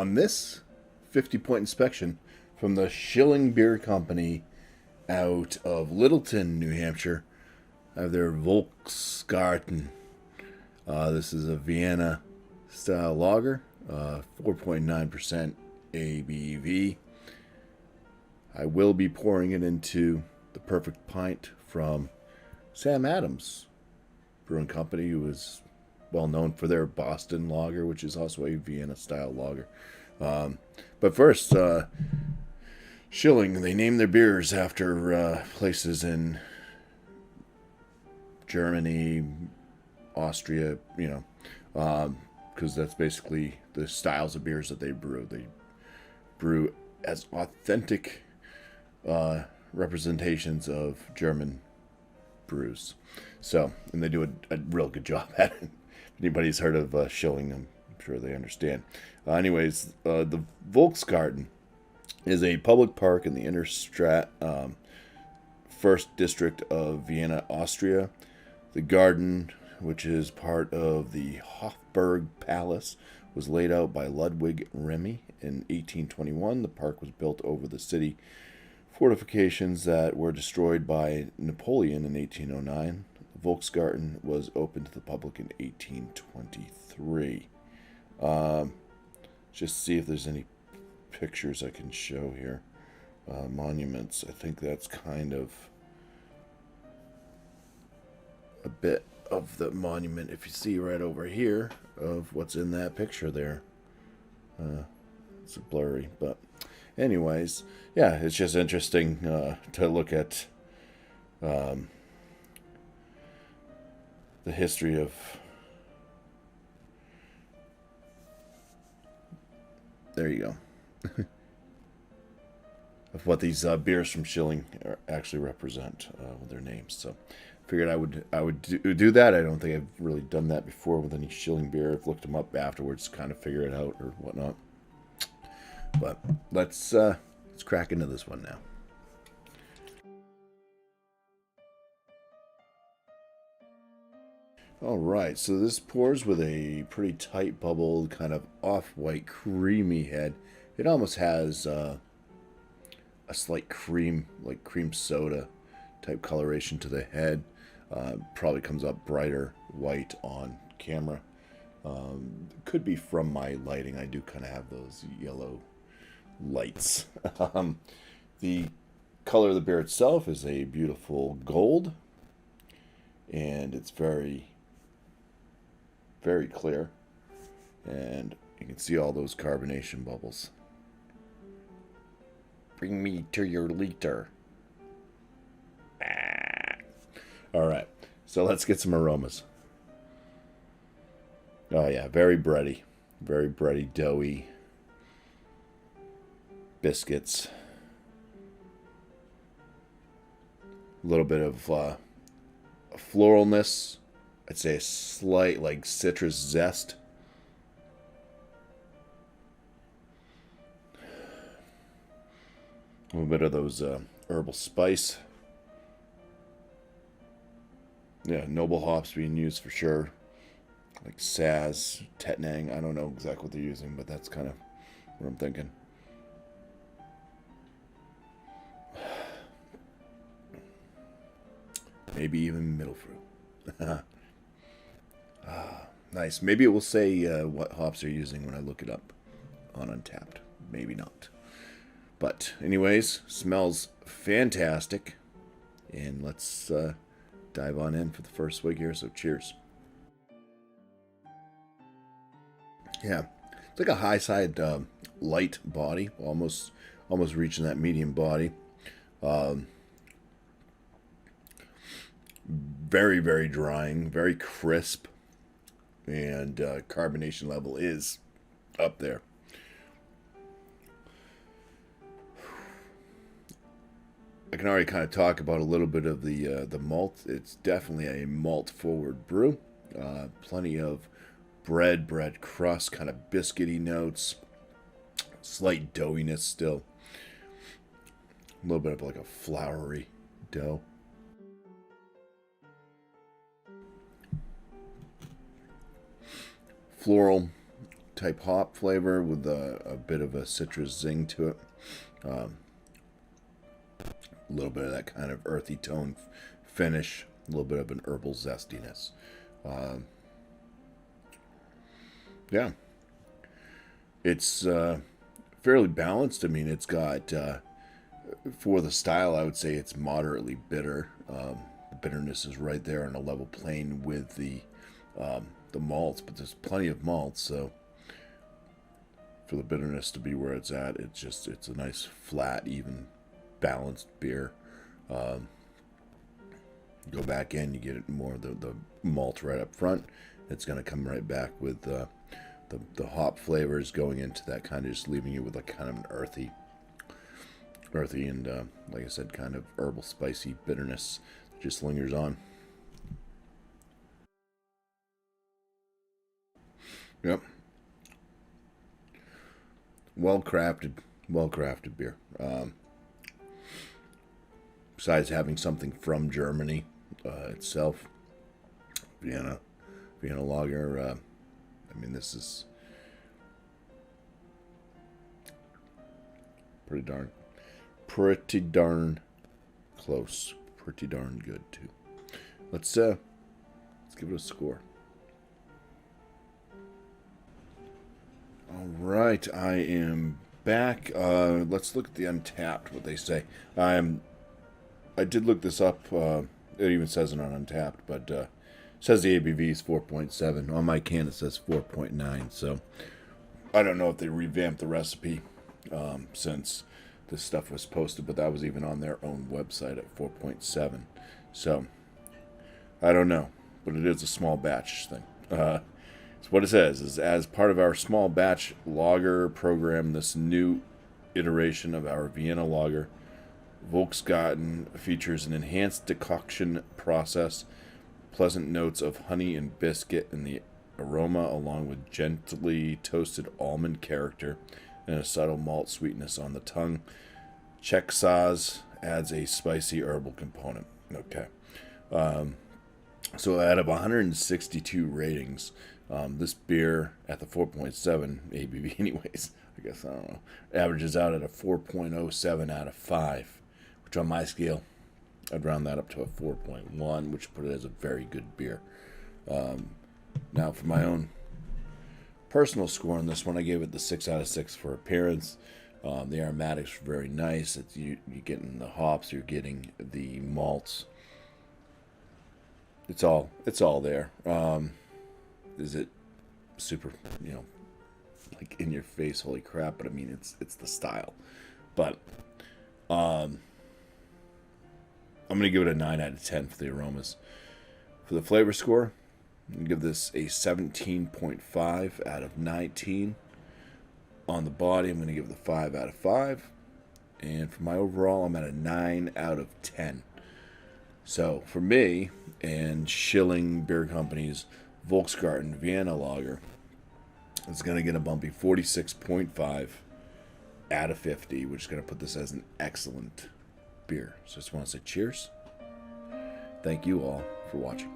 on this 50-point inspection from the Schilling Beer Company out of Littleton, New Hampshire, I have their Volksgarten. This is a Vienna style lager, 4.9% ABV. I will be pouring it into the perfect pint from Sam Adams Brewing Company, who is well known for their Boston lager, which is also a Vienna style lager. But first, Schilling, they name their beers after places in Germany, Austria, because that's basically the styles of beers that they brew. They brew as authentic representations of German brews. So, and they do a real good job at it. If anybody's heard of Schilling, I'm sure they understand. The Volksgarten is a public park in the Innerstadt, first district of Vienna, Austria. The garden, which is part of the Hofburg Palace, was laid out by Ludwig Remy in 1821. The park was built over the city fortifications that were destroyed by Napoleon in 1809. The Volksgarten was opened to the public in 1823. Just see if there's any pictures I can show here. Monuments. I think that's kind of a bit of the monument, if you see right over here, of what's in that picture there. It's blurry, but anyways, yeah, it's just interesting to look at the history of. There you go. Of what these beers from Schilling actually represent with their names. So, figured I would do that. I don't think I've really done that before with any Schilling beer. I've looked them up afterwards to kind of figure it out or whatnot. But let's crack into this one now. All right, so this pours with a pretty tight bubbled, kind of off-white, creamy head. It almost has a slight cream, like cream soda type coloration to the head. Probably comes up brighter white on camera. Could be from my lighting. I do kind of have those yellow lights. The color of the beer itself is a beautiful gold, and it's very, very clear, and you can see all those carbonation bubbles. Bring me to your liter. All right, so let's get some aromas. Oh yeah, very bready, doughy biscuits. A little bit of floralness. I'd say a slight like citrus zest. A little bit of those herbal spice. Yeah, noble hops being used for sure. Like Saaz, Tetnang. I don't know exactly what they're using, but that's kind of what I'm thinking. Maybe even middle fruit. Nice. Maybe it will say what hops they're using when I look it up on Untapped. Maybe not. But anyways, smells fantastic. And let's dive on in for the first swig here. So cheers. Yeah, it's like a high side light body, almost reaching that medium body. Very, very drying, very crisp, and carbonation level is up there. I can already kind of talk about a little bit of the malt. It's definitely a malt forward brew. Plenty of bread crust, kind of biscuity notes, slight doughiness still. A little bit of like a floury dough. Floral type hop flavor with a bit of a citrus zing to it. A little bit of that kind of earthy tone finish. A little bit of an herbal zestiness. Yeah. It's fairly balanced. I mean, it's got, for the style, I would say it's moderately bitter. The bitterness is right there on a level plane with the malts, but there's plenty of malts, so for the bitterness to be where it's at, it's a nice, flat, even, balanced beer. Go back in, you get it more of the malt right up front. It's going to come right back with the hop flavors going into that, kind of just leaving you with a kind of an earthy and, like I said, kind of herbal, spicy bitterness that just lingers on. Yep. Well crafted beer. Besides having something from Germany itself, Vienna lager. I mean, this is pretty darn close. Pretty darn good too. Let's give it a score. All right, I am back. Let's look at the Untapped. What they say. I did look this up. It even says it on Untapped, but it says the ABV is 4.7. On my can, it says 4.9. So I don't know if they revamped the recipe since this stuff was posted, but that was even on their own website at 4.7. So I don't know, but it is a small batch thing. So what it says is, as part of our small batch lager program, this new iteration of our Vienna lager, Volksgarten, features an enhanced decoction process, pleasant notes of honey and biscuit in the aroma, along with gently toasted almond character and a subtle malt sweetness on the tongue. Czech Saaz adds a spicy herbal component. Okay. So out of 162 ratings, this beer at the 4.7 ABV anyways, I guess, I don't know, averages out at a 4.07 out of 5, which on my scale, I'd round that up to a 4.1, which put it as a very good beer. Now, for my own personal score on this one, I gave it the 6 out of 6 for appearance. The aromatics were very nice. You're getting the hops, you're getting the malts. It's all there. Is it super, like in your face, holy crap? But I mean, it's the style. But I'm gonna give it a 9 out of 10 for the aromas. For the flavor score, I'm gonna give this a 17.5 out of 19. On the body, I'm gonna give it a 5 out of 5. And for my overall, I'm at a 9 out of 10. So for me and Schilling Beer Company's Volksgarten Vienna Lager, it's going to get a bumpy 46.5 out of 50, which is going to put this as an excellent beer. So I just want to say cheers. Thank you all for watching.